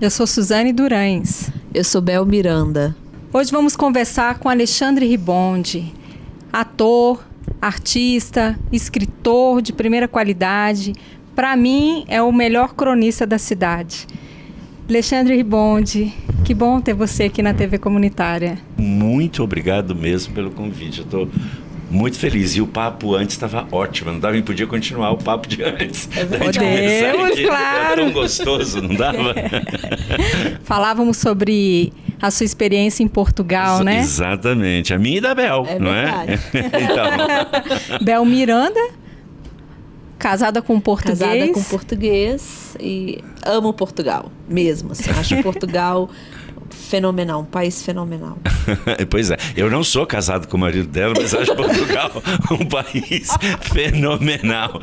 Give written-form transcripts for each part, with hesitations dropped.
Eu sou Suzane Durães. Eu sou Bel Miranda. Hoje vamos conversar com Alexandre Ribonde, ator, artista, escritor de primeira qualidade. Para mim, é o melhor cronista da cidade. Alexandre Ribonde, que bom ter você aqui na TV Comunitária. Muito obrigado mesmo pelo convite. Eu estou muito feliz. E o papo antes estava ótimo. Não dava, podia continuar o papo de antes. Podemos, claro. Era tão gostoso, não dava? Falávamos sobre a sua experiência em Portugal, né? Exatamente. A minha e da Bel, não verdade. Então. Bel Miranda, casada com português. Casada com português e amo Portugal, mesmo. Assim, acho Portugal fenomenal, um país fenomenal. Pois é, eu não sou casado com o marido dela, mas acho Portugal um país fenomenal.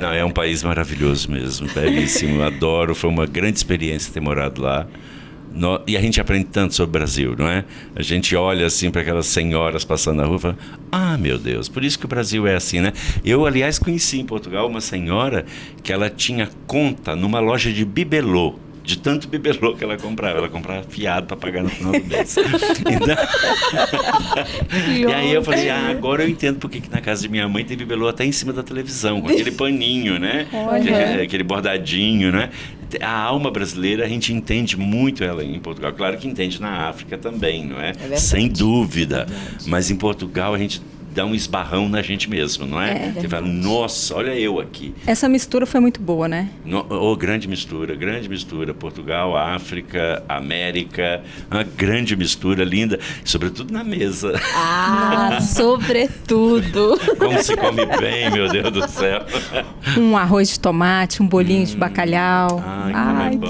Não, é um país maravilhoso mesmo, belíssimo, adoro, foi uma grande experiência ter morado lá. E a gente aprende tanto sobre o Brasil, não é? A gente olha assim para aquelas senhoras passando na rua e fala, meu Deus, por isso que o Brasil é assim, né? Eu, aliás, conheci em Portugal uma senhora que ela tinha conta numa loja de bibelô. De tanto bibelô que ela comprava fiado para pagar no final do mês. Então... E aí eu falei, agora eu entendo porque que na casa de minha mãe tem bibelô até em cima da televisão, com aquele paninho, né? Aquele bordadinho, né? A alma brasileira, a gente entende muito ela em Portugal. Claro que entende na África também, não é? Sem dúvida. Mas em Portugal a gente dá um esbarrão na gente mesmo, não é? Você fala, nossa, olha eu aqui. Essa mistura foi muito boa, né? Grande mistura. Portugal, África, América, uma grande mistura linda, sobretudo na mesa. Sobretudo. Como se come bem, meu Deus do céu. Um arroz de tomate, um bolinho de bacalhau.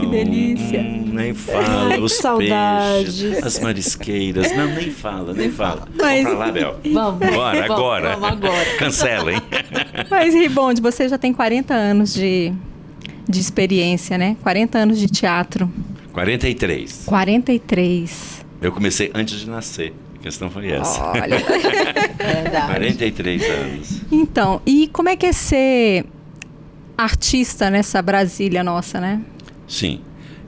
Que delícia. Nem fala, os saudade. Peixes, as marisqueiras. Não, nem fala. Mas... Vamos pra lá, Bel. Vamos. Bora, agora. Vamos agora. Cancela, hein? Mas, Ribonde, você já tem 40 anos de experiência, né? 40 anos de teatro. 43. 43. Eu comecei antes de nascer. A questão foi essa. Olha. Verdade. 43 anos. Então, e como é que é ser artista nessa Brasília nossa, né? Sim.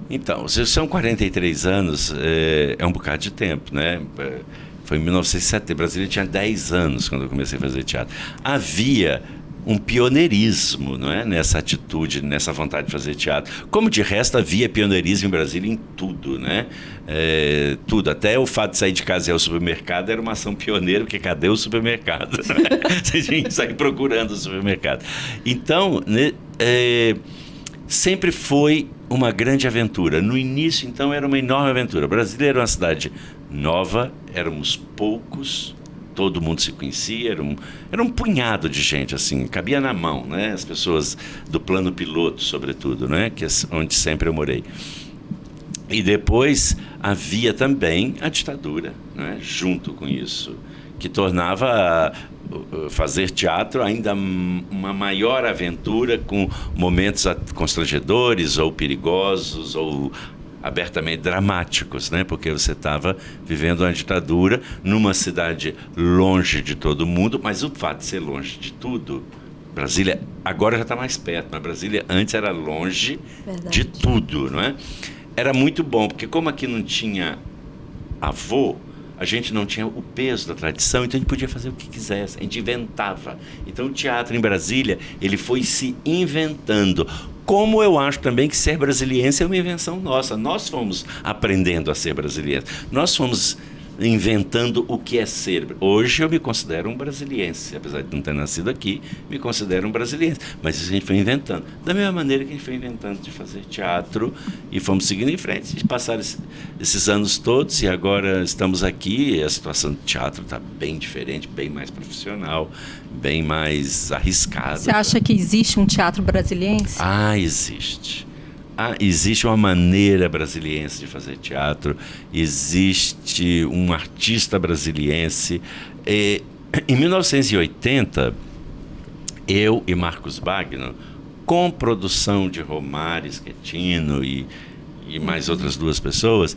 Então, se são 43 anos, é um bocado de tempo, né? Foi em 1970, Brasília tinha 10 anos quando eu comecei a fazer teatro. Havia um pioneirismo, não é? Nessa atitude, nessa vontade de fazer teatro. Como de resto havia pioneirismo em Brasília em tudo, né? Tudo, até o fato de sair de casa e ir ao supermercado era uma ação pioneira, porque cadê o supermercado? Você tinha que sair procurando o supermercado. Então, né, sempre foi uma grande aventura. No início, então, era uma enorme aventura. Brasília era uma cidade nova, éramos poucos, todo mundo se conhecia, era um punhado de gente, assim, cabia na mão, né? As pessoas do plano piloto, sobretudo, né? Que é onde sempre eu morei. E depois havia também a ditadura, né? Junto com isso, que tornava fazer teatro ainda uma maior aventura, com momentos constrangedores ou perigosos ou abertamente dramáticos, né? Porque você estava vivendo uma ditadura numa cidade longe de todo mundo, mas o fato de ser longe de tudo, Brasília agora já está mais perto, mas Brasília antes era longe de tudo, não é? Era muito bom, porque como aqui não tinha avô, a gente não tinha o peso da tradição, então a gente podia fazer o que quisesse, a gente inventava. Então o teatro em Brasília, ele foi se inventando. Como eu acho também que ser brasiliense é uma invenção nossa. Nós fomos aprendendo a ser brasiliense. Nós fomos inventando o que é ser. Hoje eu me considero um brasiliense, apesar de não ter nascido aqui, me considero um brasiliense. Mas isso a gente foi inventando. Da mesma maneira que a gente foi inventando de fazer teatro e fomos seguindo em frente. E passaram esses anos todos e agora estamos aqui e a situação do teatro está bem diferente, bem mais profissional, bem mais arriscada. Você acha que existe um teatro brasiliense? Existe. Existe uma maneira brasiliense de fazer teatro, existe um artista brasiliense. Em 1980, eu e Marcos Bagno, com produção de Romário Schettino e e mais outras 2 pessoas,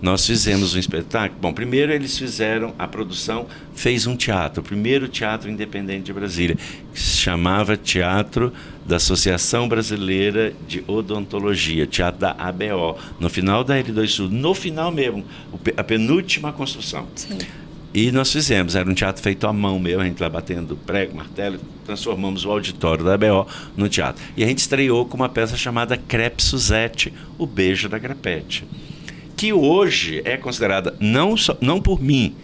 nós fizemos um espetáculo. Bom, primeiro eles fizeram, a produção fez um teatro, o primeiro teatro independente de Brasília, que se chamava Teatro da Associação Brasileira de Odontologia, Teatro da ABO, no final da L2 Sul, no final mesmo, a penúltima construção. Sim. E nós fizemos, era um teatro feito à mão mesmo, a gente lá batendo prego, martelo, transformamos o auditório da ABO no teatro. E a gente estreou com uma peça chamada Crepe Suzette, O Beijo da Grapete, que hoje é considerada, não por mim,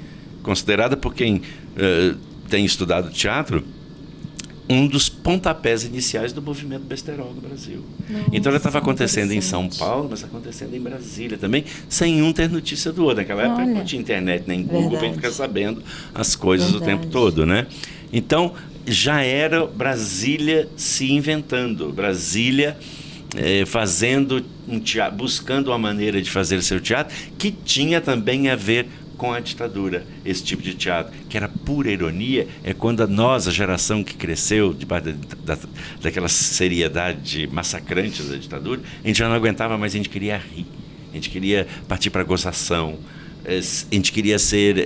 considerada por quem tem estudado teatro, um dos pontapés iniciais do movimento besterol no Brasil. Nossa, então ela estava acontecendo em São Paulo, mas acontecendo em Brasília também, sem um ter notícia do outro. Naquela época não tinha internet nem Google para gente ficar sabendo as coisas o tempo todo, né? Então já era Brasília se inventando, Brasília fazendo um teatro, buscando uma maneira de fazer seu teatro que tinha também a ver com a ditadura, esse tipo de teatro, que era pura ironia, é quando nós, a geração que cresceu debaixo daquela seriedade massacrante da ditadura, a gente já não aguentava mais, a gente queria rir, a gente queria partir para a gozação, a gente queria ser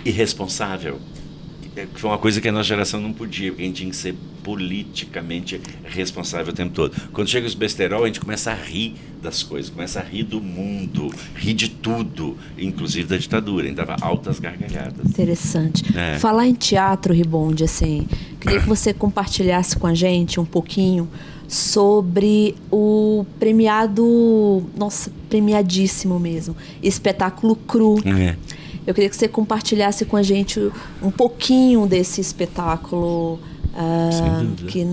irresponsável. Foi uma coisa que a nossa geração não podia, porque a gente tinha que ser politicamente responsável o tempo todo. Quando chega os besterol, a gente começa a rir das coisas, começa a rir do mundo, rir de tudo, inclusive da ditadura. A gente dava altas gargalhadas. Interessante. Falar em teatro, Ribonde, assim, queria que você compartilhasse com a gente um pouquinho sobre o premiado, nossa, premiadíssimo mesmo, espetáculo Cru. Eu queria que você compartilhasse com a gente um pouquinho desse espetáculo que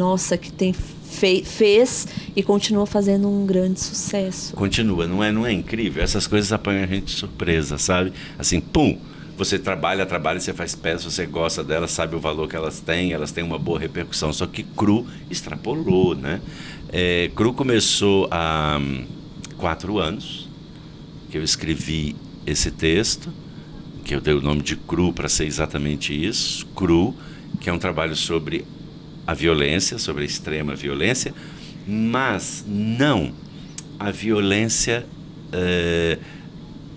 fez e continua fazendo um grande sucesso. Continua, não é incrível? Essas coisas apanham a gente de surpresa, sabe? Assim, pum! Você trabalha, você faz peças, você gosta delas, sabe o valor que elas têm uma boa repercussão. Só que Cru extrapolou, né? Cru começou há 4 anos, que eu escrevi esse texto, que eu dei o nome de Cru para ser exatamente isso, Cru, que é um trabalho sobre a violência, sobre a extrema violência, mas não a violência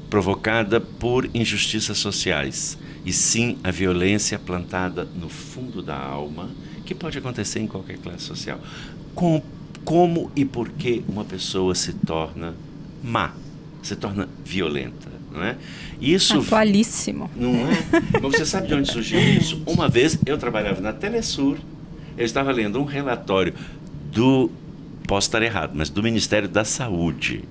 provocada por injustiças sociais, e sim a violência plantada no fundo da alma, que pode acontecer em qualquer classe social. Como e por que uma pessoa se torna má, se torna violenta. Não é? Isso, atualíssimo. Não é? Mas você sabe de onde surgiu isso? Uma vez eu trabalhava na Telesur, eu estava lendo um relatório posso estar errado, mas do Ministério da Saúde,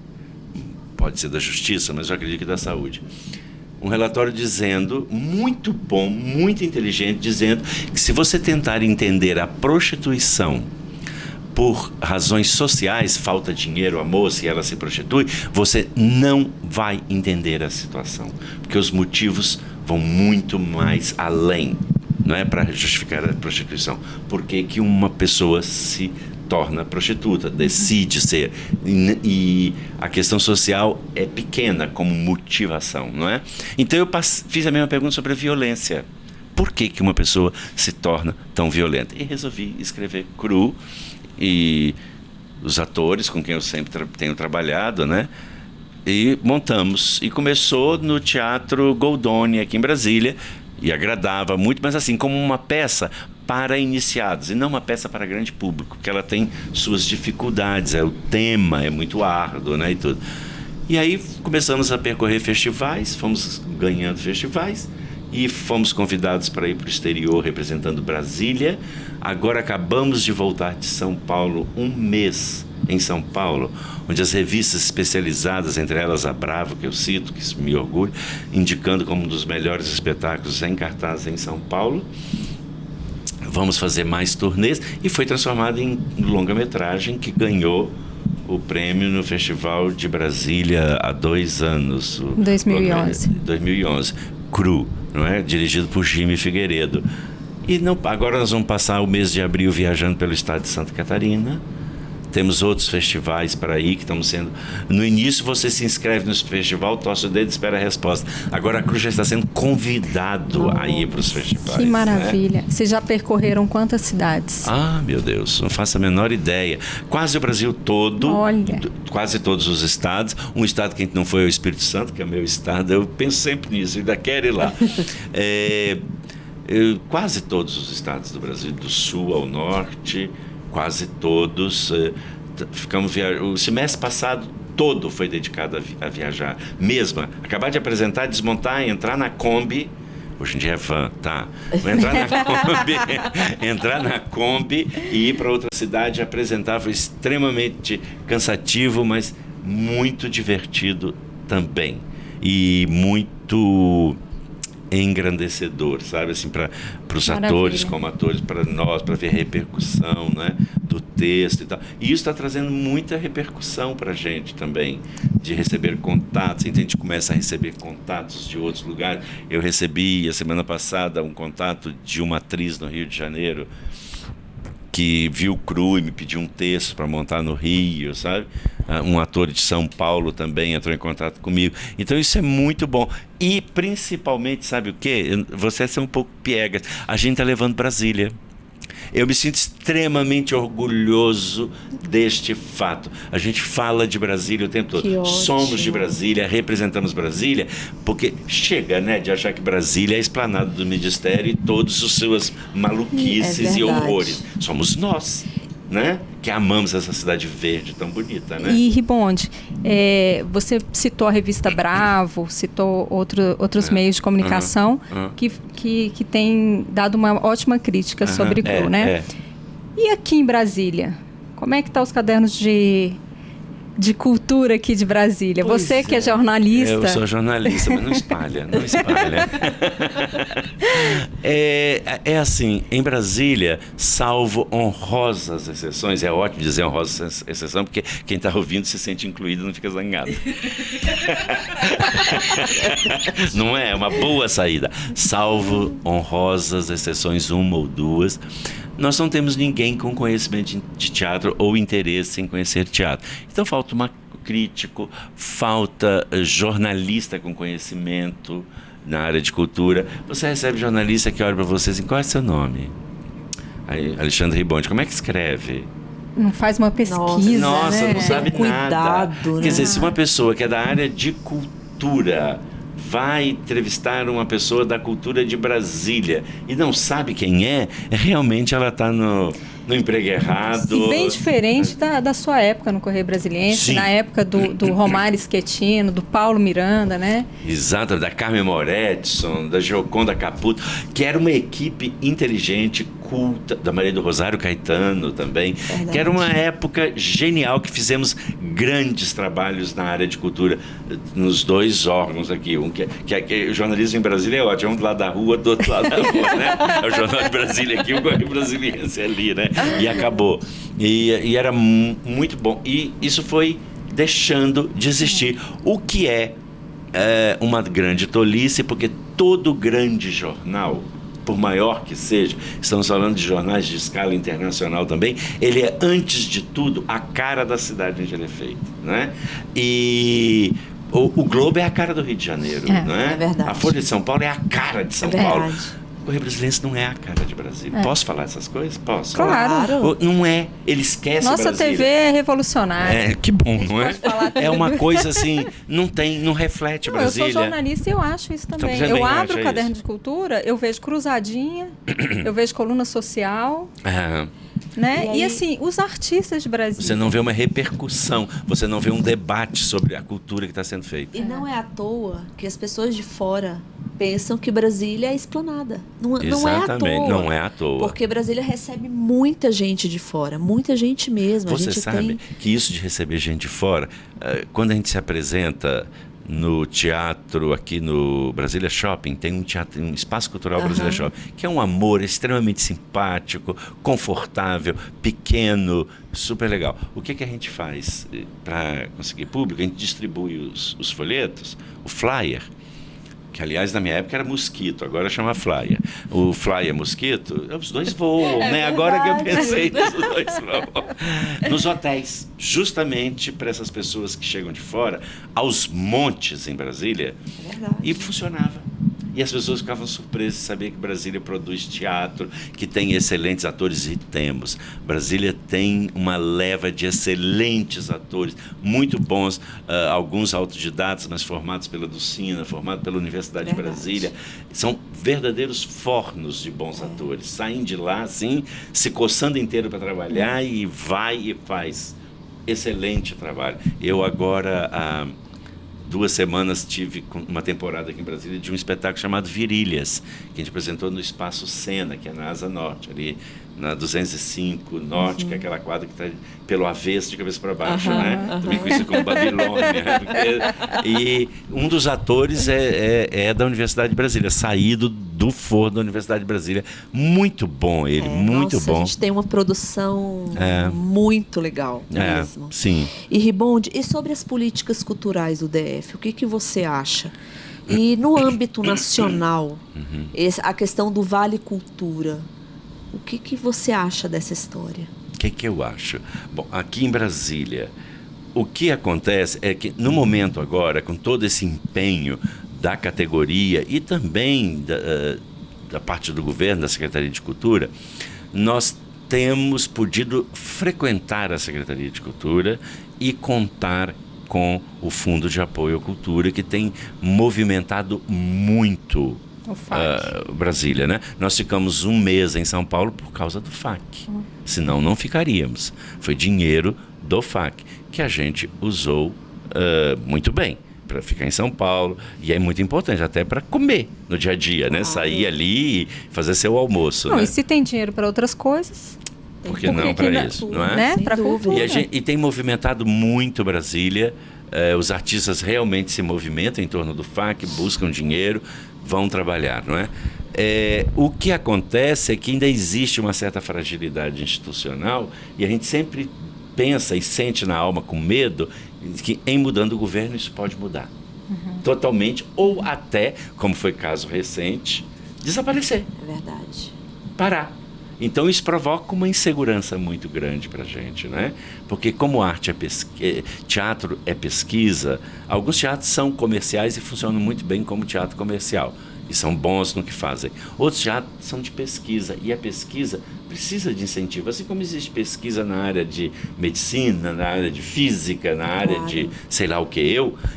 pode ser da Justiça, mas eu acredito que da Saúde. Um relatório dizendo, muito bom, muito inteligente, dizendo que se você tentar entender a prostituição por razões sociais, falta dinheiro, amor, se ela se prostitui, você não vai entender a situação, porque os motivos vão muito mais além, não é para justificar a prostituição. Por que uma pessoa se torna prostituta, decide ser, e a questão social é pequena como motivação, não é? Então eu fiz a mesma pergunta sobre a violência. Por que uma pessoa se torna tão violenta? E resolvi escrever Cru, e os atores com quem eu sempre tenho trabalhado, né? E montamos. E começou no Teatro Goldoni, aqui em Brasília, e agradava muito, mas assim, como uma peça para iniciados, e não uma peça para grande público, porque ela tem suas dificuldades, o tema é muito árduo, né, e tudo. E aí começamos a percorrer festivais, fomos ganhando festivais, e fomos convidados para ir para o exterior representando Brasília. Agora acabamos de voltar de São Paulo, um mês em São Paulo, onde as revistas especializadas, entre elas a Bravo, que eu cito, que isso me orgulho, indicando como um dos melhores espetáculos em cartaz em São Paulo. Vamos fazer mais turnês, e foi transformado em longa-metragem que ganhou o prêmio no Festival de Brasília há 2 anos. 2011. Cru, não é? Dirigido por Jimmy Figueiredo. E agora nós vamos passar o mês de abril viajando pelo estado de Santa Catarina, Temos outros festivais para ir que estamos sendo... No início você se inscreve no festival, torce o dedo e espera a resposta. Agora a Cruz já está sendo convidado a ir para os festivais. Que maravilha. Né? Vocês já percorreram quantas cidades? Ah, meu Deus, não faço a menor ideia. Quase o Brasil todo. Olha. Quase todos os estados. Um estado que a gente não foi é o Espírito Santo, que é o meu estado. Eu penso sempre nisso, ainda quero ir lá. Quase todos os estados do Brasil, do sul ao norte, quase todos. O semestre passado todo foi dedicado a viajar. Mesmo, acabar de apresentar, desmontar, entrar na Kombi. Hoje em dia é van, tá? Entrar na Kombi e ir para outra cidade apresentar. Foi extremamente cansativo, mas muito divertido também. E muito engrandecedor, sabe, assim, para os atores como atores, para nós, para ver a repercussão, né, do texto e tal. E isso está trazendo muita repercussão para a gente também, de receber contatos. Então a gente começa a receber contatos de outros lugares. Eu recebi a semana passada um contato de uma atriz no Rio de Janeiro que viu cru e me pediu um texto para montar no Rio, sabe? Um ator de São Paulo também entrou em contato comigo. Então isso é muito bom. E principalmente, sabe o quê? Você é um pouco piegas. A gente está levando Brasília. Eu me sinto extremamente orgulhoso deste fato. A gente fala de Brasília o tempo todo. Somos de Brasília, representamos Brasília, porque chega, né, de achar que Brasília é a esplanada do ministério e todas as suas maluquices e horrores. Somos nós, né, que amamos essa cidade verde tão bonita, né? E Ribonde, você citou a revista Bravo, citou outros meios de comunicação que têm dado uma ótima crítica sobre cru, né? E aqui em Brasília, como é que estão os cadernos de cultura aqui de Brasília? Pois você que é jornalista. Eu sou jornalista, mas não espalha, não espalha. É assim, em Brasília, salvo honrosas exceções, é ótimo dizer honrosas exceções, porque quem está ouvindo se sente incluído, não fica zangado. Não é uma boa saída. Salvo honrosas exceções, uma ou duas, nós não temos ninguém com conhecimento de teatro ou interesse em conhecer teatro. Então falta um crítico, falta jornalista com conhecimento na área de cultura. Você recebe jornalista que olha para vocês e qual é seu nome? Aí, Alexandre Ribonde, como é que escreve? Não faz uma pesquisa, Nossa, né? não sabe nada. Né? Quer dizer, se uma pessoa que é da área de cultura vai entrevistar uma pessoa da cultura de Brasília e não sabe quem é, realmente ela está no emprego errado. E bem diferente da sua época no Correio Brasiliense, Sim. na época do Romário Schettino, do Paulo Miranda, né? Exato, da Carmen Moretson, da Gioconda Caputo, que era uma equipe inteligente, culta, da Maria do Rosário Caetano também, que era uma época genial, que fizemos grandes trabalhos na área de cultura, nos dois órgãos aqui, que o jornalismo em Brasília é ótimo, um do lado da rua, do outro lado da rua, né? É o Jornal de Brasília aqui, o Correio Brasiliense ali, né? E acabou. E era muito bom. E isso foi deixando de existir. O que é uma grande tolice, porque todo grande jornal, por maior que seja, estamos falando de jornais de escala internacional também, ele é, antes de tudo, a cara da cidade onde ele é feito, né? E o Globo é a cara do Rio de Janeiro, não é? É verdade. A Folha de São Paulo é a cara de São Paulo. O Correio Brasiliense não é a cara de Brasília. Posso falar essas coisas? Posso. Claro. Não é. Ele esquece Nossa Brasília. TV é revolucionária. Que bom, não é? Pode falar É uma coisa assim, não reflete Brasília. Eu sou jornalista e eu acho isso também. Então, eu abro acha o caderno isso? de cultura, eu vejo cruzadinha, eu vejo coluna social, né? E E assim, os artistas de Brasília. Você não vê uma repercussão, você não vê um debate sobre a cultura que está sendo feita. E não é à toa que as pessoas de fora pensam que Brasília é esplanada. Não é à Exatamente, toa. não é à toa. Porque Brasília recebe muita gente de fora, muita gente mesmo. Você a gente sabe que isso de receber gente de fora, quando a gente se apresenta no teatro aqui no Brasília Shopping, tem um espaço cultural Brasília Shopping, que é um amor extremamente simpático, confortável, pequeno, super legal. O que a gente faz para conseguir público? A gente distribui os folhetos, o flyer, que aliás na minha época era mosquito, agora chama flaia. O flaia e mosquito, os dois voam, né? Agora que eu pensei nos dois voam. Nos hotéis, justamente para essas pessoas que chegam de fora, aos montes em Brasília, e funcionava. E as pessoas ficavam surpresas de saber que Brasília produz teatro, que tem excelentes atores, e temos. Brasília tem uma leva de excelentes atores, muito bons, alguns autodidatas, mas formados pela Dulcina, formados pela Universidade de Brasília. São verdadeiros fornos de bons atores. Saem de lá, assim, se coçando inteiro para trabalhar e vai e faz excelente trabalho. Eu agora... 2 semanas tive uma temporada aqui em Brasília de um espetáculo chamado Virilhas, que a gente apresentou no Espaço Sena, que é na Asa Norte, ali na 205 Norte, que é aquela quadra que está pelo avesso de cabeça para baixo, né? Também conhecido como Babilônia. E um dos atores é da Universidade de Brasília, saído do forno da Universidade de Brasília. Muito bom ele, muito bom. A gente tem uma produção muito legal mesmo. Sim. E Ribonde, e sobre as políticas culturais do DF, o que você acha? E no âmbito nacional, a questão do Vale Cultura, o que você acha dessa história? O que eu acho? Bom, aqui em Brasília, o que acontece é que, no momento agora, com todo esse empenho da categoria e também da parte do governo, da Secretaria de Cultura, nós temos podido frequentar a Secretaria de Cultura e contar com o Fundo de Apoio à Cultura, que tem movimentado muito Brasília, né? Nós ficamos 1 mês em São Paulo por causa do FAC, senão não ficaríamos. Foi dinheiro do FAC que a gente usou muito bem para ficar em São Paulo, e é muito importante até para comer no dia a dia, né? Sair ali e fazer seu almoço. Não, né? E se tem dinheiro para outras coisas? Por que não para isso, não é? Né? Para cultura. E tem movimentado muito Brasília. Os artistas realmente se movimentam em torno do FAC, buscam dinheiro, vão trabalhar, não é? O que acontece é que ainda existe uma certa fragilidade institucional, e a gente sempre pensa e sente na alma com medo que em mudando o governo isso pode mudar totalmente, ou até, como foi caso recente, desaparecer. É verdade. Parar. Então isso provoca uma insegurança muito grande para a gente, né? Porque como arte teatro é pesquisa, alguns teatros são comerciais e funcionam muito bem como teatro comercial. E são bons no que fazem. Outros teatros são de pesquisa, e a pesquisa precisa de incentivo. Assim como existe pesquisa na área de medicina, na área de física, na área de sei lá o que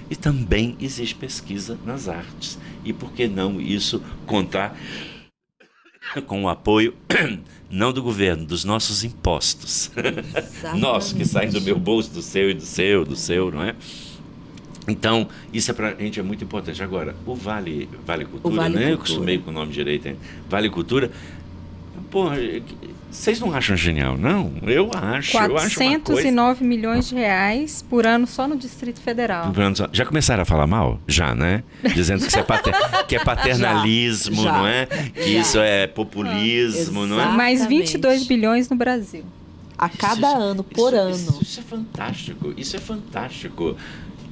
e também existe pesquisa nas artes. E por que não isso contar com o apoio não do governo, dos nossos impostos. Nossos, que saem do meu bolso, do seu e do seu, não é? Então, isso para a gente é muito importante. Agora, o Vale Cultura, né? Eu acostumei com o nome direito, hein? Vale Cultura, pô, vocês não acham genial, não? Eu acho. 409 milhões de reais por ano só no Distrito Federal. Já começaram a falar mal? Já, né? Dizendo que isso é paternalismo, já. Não é? Que isso é populismo, não é? Mais 22 bilhões no Brasil. A cada ano, por ano. Isso é fantástico, isso é fantástico.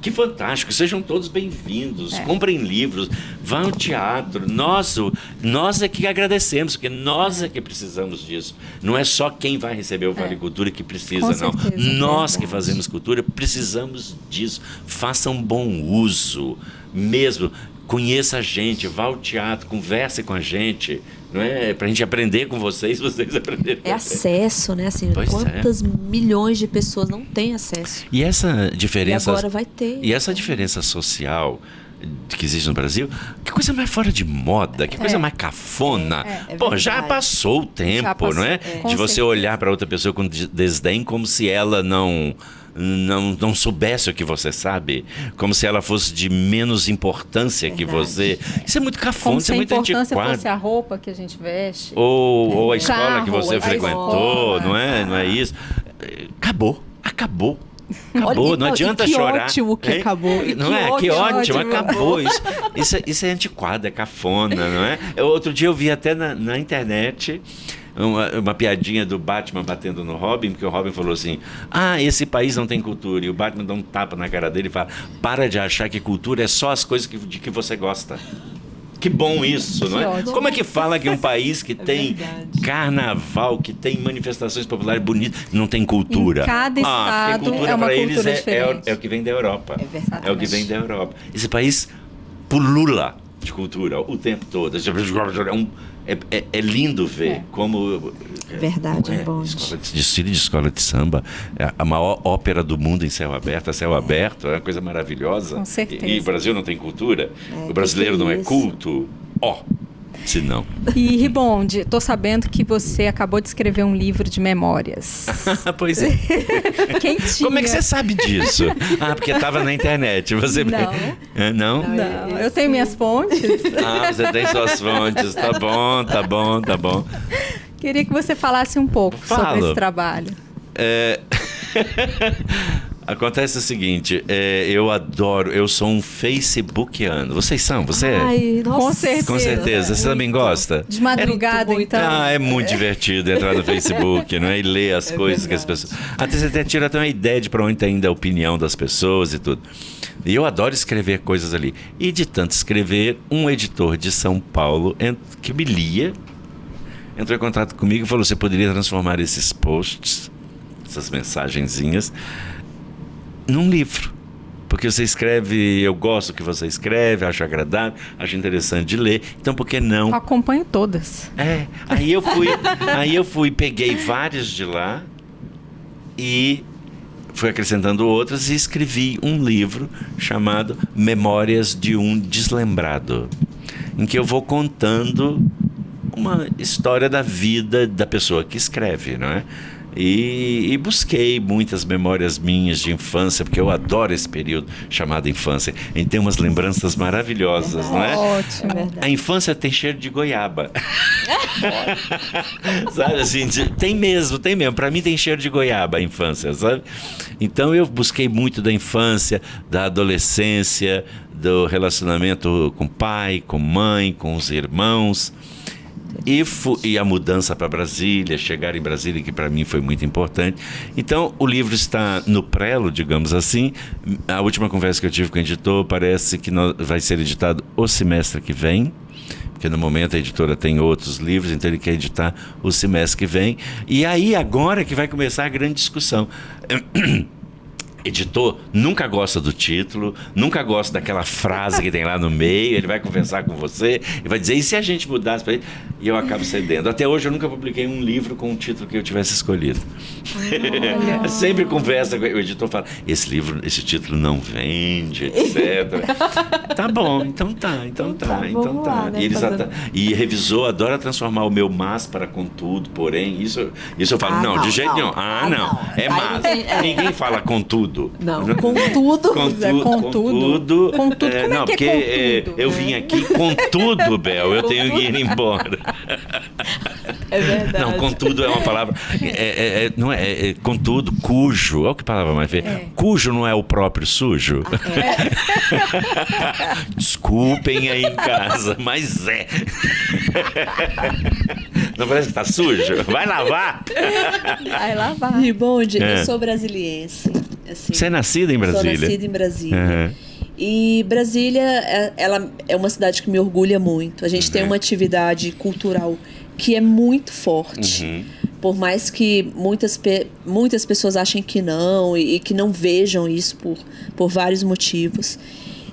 Que fantástico, sejam todos bem-vindos, comprem livros, vão ao teatro. Nós é que agradecemos, porque nós é que precisamos disso. Não é só quem vai receber o Vale Cultura que precisa, não. Nós que fazemos cultura precisamos disso. Façam bom uso mesmo. Conheça a gente, vá ao teatro, converse com a gente, não é? Para a gente aprender com vocês aprenderem com acesso, né? Assim, quantas milhões de pessoas não têm acesso? E essa diferença... E agora vai ter. E essa diferença social que existe no Brasil, que coisa mais fora de moda, que coisa mais cafona. Pô, já passou o tempo, não é? De você olhar para outra pessoa com desdém como se ela não soubesse o que você sabe, como se ela fosse de menos importância que você. Isso é muito cafona, isso é muito antiquado. Como se a importância fosse a roupa que a gente veste. Ou a escola que você frequentou, não é isso? Acabou. Olha, não adianta chorar. Que ótimo que acabou. Não é? Que ótimo, acabou. Isso é antiquado, é cafona, não é? Outro dia eu vi até na internet uma piadinha do Batman batendo no Robin, porque o Robin falou assim: esse país não tem cultura. E o Batman dá um tapa na cara dele e fala: para de achar que cultura é só as coisas de que você gosta. Que bom isso, não é? ótimo. Como é que fala que um país que tem carnaval, que tem manifestações populares bonitas, não tem cultura? Em cada estado porque cultura é uma para eles cultura é diferente. o que vem da Europa. É verdade. É o que vem da Europa. Esse país pulula de cultura o tempo todo. É lindo ver como... Verdade, é bom. Desfile de escola de samba, é a maior ópera do mundo em céu aberto, é uma coisa maravilhosa. Com certeza. E o Brasil não tem cultura? O brasileiro não é isso? culto? Se não. E Ribonde, estou sabendo que você acabou de escrever um livro de memórias. Pois é. Quentinha. Como é que você sabe disso? Porque estava na internet. Você... Não. Não? Não, eu tenho minhas fontes. Você tem suas fontes. Tá bom. Queria que você falasse um pouco sobre esse trabalho. Acontece o seguinte, eu sou um facebookiano. Vocês são? Você é? Ai, nossa. Com certeza. Você também gosta? De madrugada, então. É muito divertido entrar no Facebook, não é? E ler as coisas que as pessoas... Você até tira uma ideia de para onde está indo a opinião das pessoas e tudo. E eu adoro escrever coisas ali. E de tanto escrever, um editor de São Paulo, que me lia, entrou em contato comigo e falou: você poderia transformar esses posts, essas mensagenzinhas, num livro. Porque você escreve, eu gosto do que você escreve, acho agradável, acho interessante de ler. Então, por que não? Eu acompanho todas. Aí eu fui, peguei várias de lá e fui acrescentando outras e escrevi um livro chamado Memórias de um Deslembrado, em que eu vou contando uma história da vida da pessoa que escreve, não é? E busquei muitas memórias minhas de infância, porque eu adoro esse período chamado infância. A gente tem umas lembranças maravilhosas, não é? Ótimo. A infância tem cheiro de goiaba. Sabe assim, tem mesmo. Para mim tem cheiro de goiaba a infância, sabe? Então eu busquei muito da infância, da adolescência, do relacionamento com pai, com mãe, com os irmãos. E a mudança para Brasília, chegar em Brasília, que para mim foi muito importante. Então, o livro está no prelo, digamos assim. A última conversa que eu tive com o editor, parece que vai ser editado o semestre que vem, porque no momento a editora tem outros livros, então ele quer editar o semestre que vem. E aí, agora que vai começar a grande discussão. Editor nunca gosta do título, nunca gosta daquela frase que tem lá no meio. Ele vai conversar com você e vai dizer: e se a gente mudasse para ele? E eu acabo cedendo. Até hoje eu nunca publiquei um livro com um título que eu tivesse escolhido. Sempre conversa com o editor, fala: esse título não vende, etc. Tá bom, então tá. Lá, né, E revisor adora transformar o meu mas para contudo, porém, isso eu falo: não, de jeito nenhum. Não, é mas. Ninguém fala contudo. Não, contudo. Contudo. Como é que é contudo? Eu vim aqui com tudo, Bel. Eu tenho que ir embora. É verdade. Não, contudo é uma palavra. Não é contudo, cujo. Olha que palavra mais feia. Cujo não é o próprio sujo. Desculpem aí em casa, mas é. Não parece que tá sujo? Vai lavar. Vai lavar. Ribonde, eu sou brasiliense. Assim, você é nascida em Brasília? Sou nascida em Brasília. E Brasília, ela é uma cidade que me orgulha muito. A gente tem uma atividade cultural que é muito forte. Por mais que muitas pessoas achem que não e que não vejam isso por vários motivos.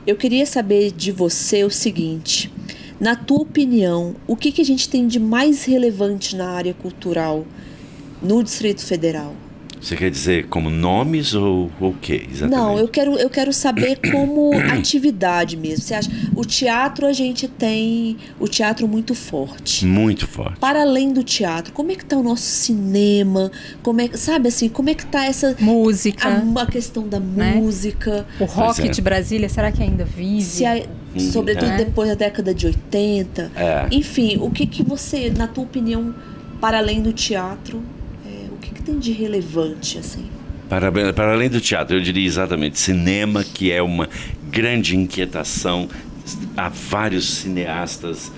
Eu queria saber de você o seguinte: na tua opinião, o que a gente tem de mais relevante na área cultural no Distrito Federal? Você quer dizer como nomes ou o quê, exatamente? Não, eu quero saber como atividade mesmo. Você acha? O teatro, a gente tem o teatro muito forte. Muito forte. Para além do teatro, como é que está o nosso cinema? Sabe assim, como é que está essa... Música. A questão da música. O rock de Brasília, será que ainda vive? Sobretudo depois da década de 80. Enfim, o que você, na tua opinião, para além do teatro... O que tem de relevante, assim? Para além do teatro, eu diria exatamente cinema, que é uma grande inquietação. Há vários cineastas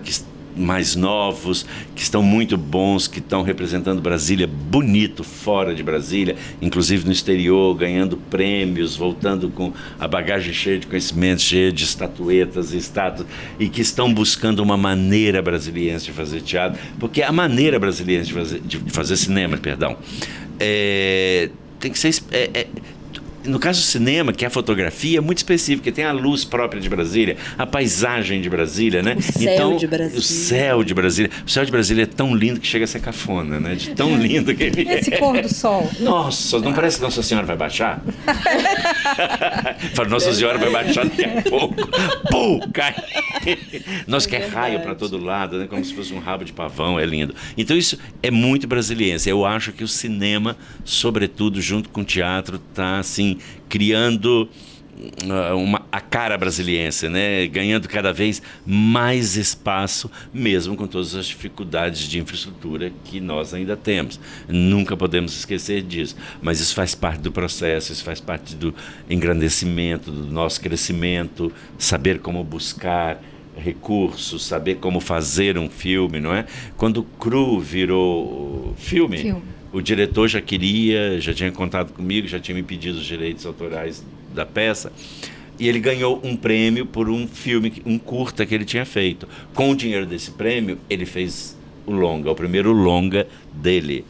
que mais novos, que estão muito bons, que estão representando Brasília bonito fora de Brasília, inclusive no exterior, ganhando prêmios, voltando com a bagagem cheia de conhecimentos, cheia de estatuetas e estátuas, e que estão buscando uma maneira brasiliense de fazer teatro, porque a maneira brasiliense de fazer cinema, tem que ser... No caso do cinema, que é a fotografia, é muito específico, porque tem a luz própria de Brasília, a paisagem de Brasília, né? O céu de Brasília. O céu de Brasília. O céu de Brasília é tão lindo que chega a ser cafona, né? De tão lindo que ele é. Esse pôr do sol. Nossa, não parece que Nossa Senhora vai baixar? Fala, Nossa Senhora vai baixar daqui a pouco. Pum, cai. Nossa, que é raio para todo lado, né? Como se fosse um rabo de pavão, é lindo. Então isso é muito brasiliense. Eu acho que o cinema, sobretudo junto com o teatro, está assim, criando a cara brasiliense, né? Ganhando cada vez mais espaço, mesmo com todas as dificuldades de infraestrutura que nós ainda temos. Nunca podemos esquecer disso, mas isso faz parte do processo, isso faz parte do engrandecimento, do nosso crescimento, saber como buscar recursos, saber como fazer um filme, não é? Quando o Cru virou filme. O diretor já tinha contado comigo, já tinha me pedido os direitos autorais da peça, e ele ganhou um prêmio por um filme, um curta que ele tinha feito. Com o dinheiro desse prêmio, ele fez o primeiro longa dele.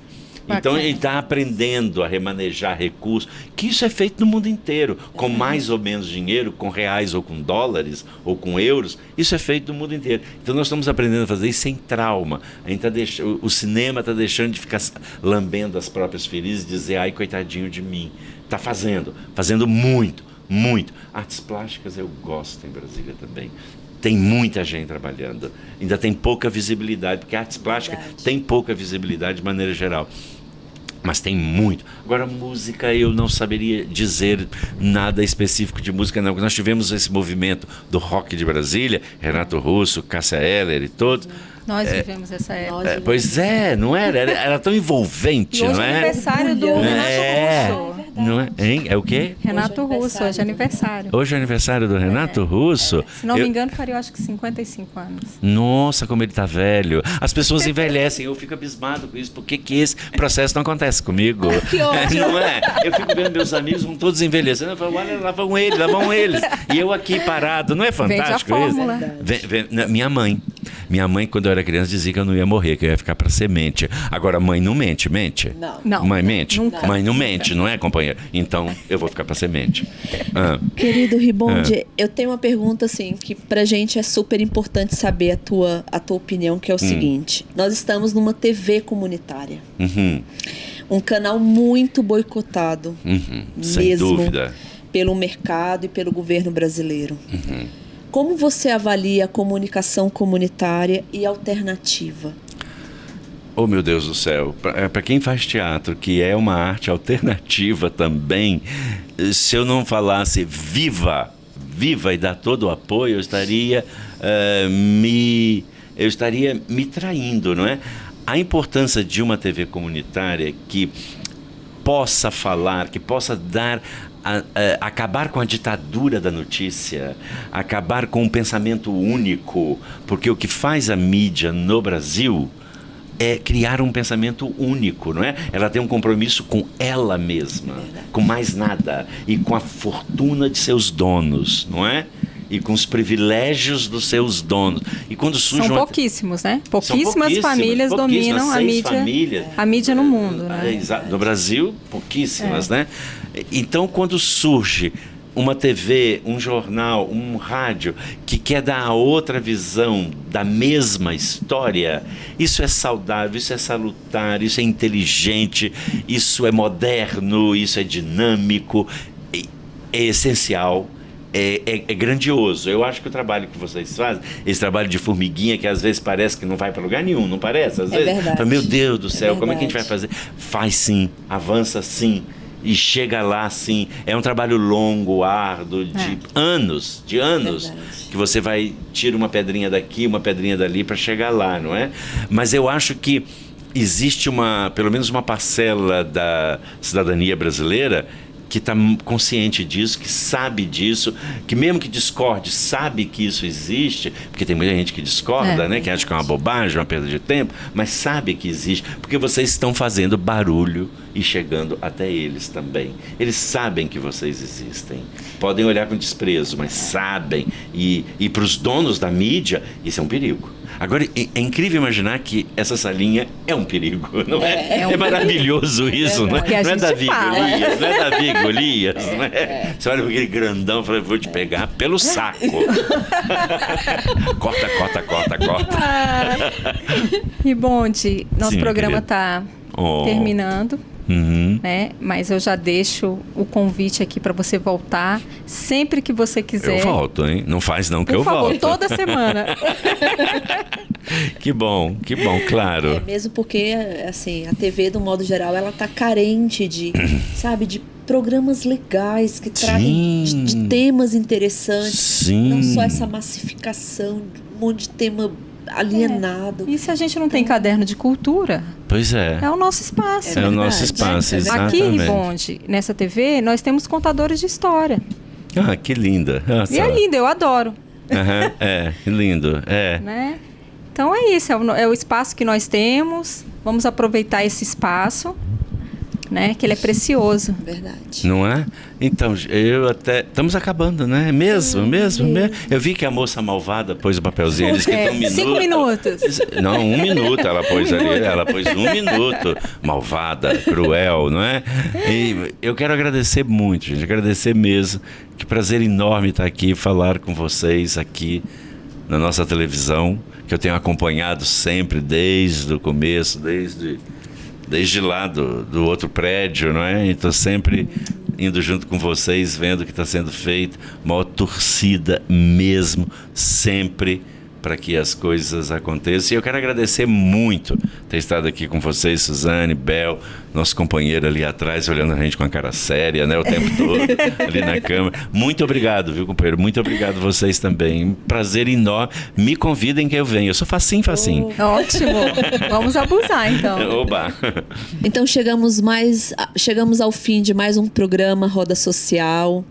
Então ele está aprendendo a remanejar recursos, que isso é feito no mundo inteiro, com mais ou menos dinheiro, com reais ou com dólares, ou com euros, isso é feito no mundo inteiro. Então nós estamos aprendendo a fazer isso sem trauma. A gente o cinema está deixando de ficar lambendo as próprias feridas e dizer, ai, coitadinho de mim. Está fazendo muito, muito. Artes plásticas eu gosto em Brasília também. Tem muita gente trabalhando, ainda tem pouca visibilidade, porque a artes plásticas tem pouca visibilidade de maneira geral. Mas tem muito. Agora, música, eu não saberia dizer nada específico de música, não. Nós tivemos esse movimento do rock de Brasília, Renato Russo, Cássia Eller e todos. Nós vivemos essa época. Pois é, não era? Era tão envolvente, hoje não é? É aniversário do Renato Russo. Não é? Hein? É o quê? Renato Russo, hoje é aniversário. Hoje é aniversário do Renato Russo? Se não me engano, faria, eu acho que 55 anos. Nossa, como ele tá velho. As pessoas envelhecem, eu fico abismado com isso. Por que esse processo não acontece comigo? Que ótimo. Não é? Eu fico vendo meus amigos, vão todos envelhecendo. Eu falo, olha, lá vão eles. E eu aqui parado. Não é fantástico isso? Minha mãe, quando eu era criança, dizia que eu não ia morrer, que eu ia ficar para semente. Agora, mãe não mente. Não. Mãe mente? Nunca. Mãe não mente, não é, companheiro? Então, eu vou ficar para semente. Querido Ribonde, eu tenho uma pergunta, assim, que pra gente é super importante saber a tua opinião, que é o seguinte. Nós estamos numa TV comunitária. Um canal muito boicotado. Sem dúvida. Pelo mercado e pelo governo brasileiro. Como você avalia a comunicação comunitária e alternativa? Oh, meu Deus do céu. Para quem faz teatro, que é uma arte alternativa também, se eu não falasse viva e dar todo o apoio, eu estaria me traindo, não é? A importância de uma TV comunitária que possa falar, que possa dar... acabar com a ditadura da notícia, acabar com um pensamento único, porque o que faz a mídia no Brasil é criar um pensamento único, não é? Ela tem um compromisso com ela mesma, com mais nada, e com a fortuna de seus donos, não é? E com os privilégios dos seus donos. E quando surge São pouquíssimos, né? Pouquíssimas famílias dominam a mídia no mundo, né? No Brasil, pouquíssimas, né? Então, quando surge uma TV, um jornal, um rádio que quer dar a outra visão da mesma história, isso é saudável, isso é salutar, isso é inteligente, isso é moderno, isso é dinâmico, é essencial. É grandioso. Eu acho que o trabalho que vocês fazem, esse trabalho de formiguinha que às vezes parece que não vai para lugar nenhum, não parece? Às vezes, verdade. Meu Deus do céu, como é que a gente vai fazer? Faz sim, avança sim, e chega lá sim. É um trabalho longo, árduo, de anos, que você tira uma pedrinha daqui, uma pedrinha dali para chegar lá, não é? Mas eu acho que existe pelo menos uma parcela da cidadania brasileira que está consciente disso, que sabe disso, que mesmo que discorde, sabe que isso existe, porque tem muita gente que discorda, né? Que acha que é uma bobagem, uma perda de tempo, mas sabe que existe, porque vocês estão fazendo barulho e chegando até eles também. Eles sabem que vocês existem. Podem olhar com desprezo, mas sabem. E para os donos da mídia, isso é um perigo. Agora, é incrível imaginar que essa salinha é um perigo, não é? É maravilhoso isso, não é? Não é Davi Golias, não é Davi Golias, não é? Você olha para aquele grandão e fala, vou te pegar pelo saco. Corta. Ribonde, nosso Sim, programa está terminando. Uhum. Né? Mas eu já deixo o convite aqui para você voltar sempre que você quiser. Eu volto, hein? Não faz não que eu volto. volto. Toda semana. Que bom, claro. Mesmo porque, assim, a TV, do modo geral, ela tá carente de, sabe, de programas legais que tragam de temas interessantes. Sim. Não só essa massificação, um monte de tema alienado. E se a gente não tem caderno de cultura? Pois é. É o nosso espaço. É o nosso espaço, exatamente. Aqui, Ribonde, nessa TV, nós temos contadores de história. Ah, que linda. Nossa. E é linda, eu adoro. Que lindo. Né? Então é isso, é o espaço que nós temos. Vamos aproveitar esse espaço, né? Que ele é precioso. Verdade. Não é? Então, estamos acabando, né? Mesmo. Eu vi que a moça malvada pôs o papelzinho, ele disse que tem 1 minuto. 5 minutos. Não, 1 minuto ela pôs ali. Ela pôs 1 minuto. Malvada, cruel, não é? E eu quero agradecer muito, gente. Agradecer mesmo. Que prazer enorme estar aqui, falar com vocês aqui na nossa televisão, que eu tenho acompanhado sempre desde o começo, desde lá do outro prédio, não é? Estou sempre indo junto com vocês, vendo o que está sendo feito, maior torcida mesmo, sempre para que as coisas aconteçam. E eu quero agradecer muito ter estado aqui com vocês, Suzane, Bel, nosso companheiro ali atrás, olhando a gente com a cara séria, né, o tempo todo, ali na câmera. Muito obrigado, viu, companheiro? Muito obrigado vocês também. Um prazer enorme. Me convidem que eu venho. Eu sou facinho. Ótimo. Vamos abusar, então. Oba! Então chegamos ao fim de mais um programa Roda Social.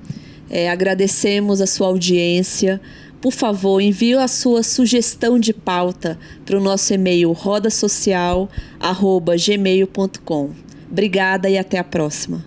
Agradecemos a sua audiência. Por favor, envie a sua sugestão de pauta para o nosso e-mail rodasocial@gmail.com. Obrigada e até a próxima.